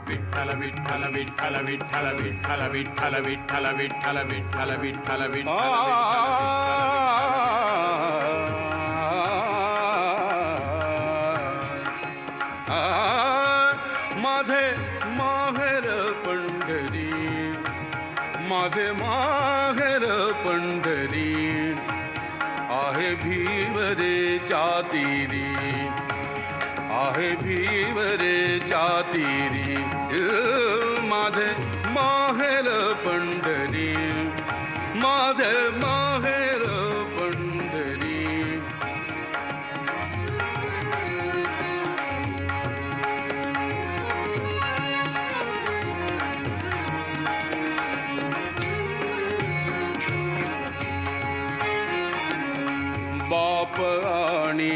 विठ्ठल विठ्ठल विठ्ठल विठ्ठल विठ्ठल विठ्ठल विठ्ठल विठ्ठल विठ्ठल विठ्ठल विठ्ठल माझे माहेर पंढरी, माझे माहेर पंढरी, आहे भीवरे जातीरी, आहे भीवरे जातीरी, माझे माहेर पंढरी, माझे माहेर पंढरी. बाप आणि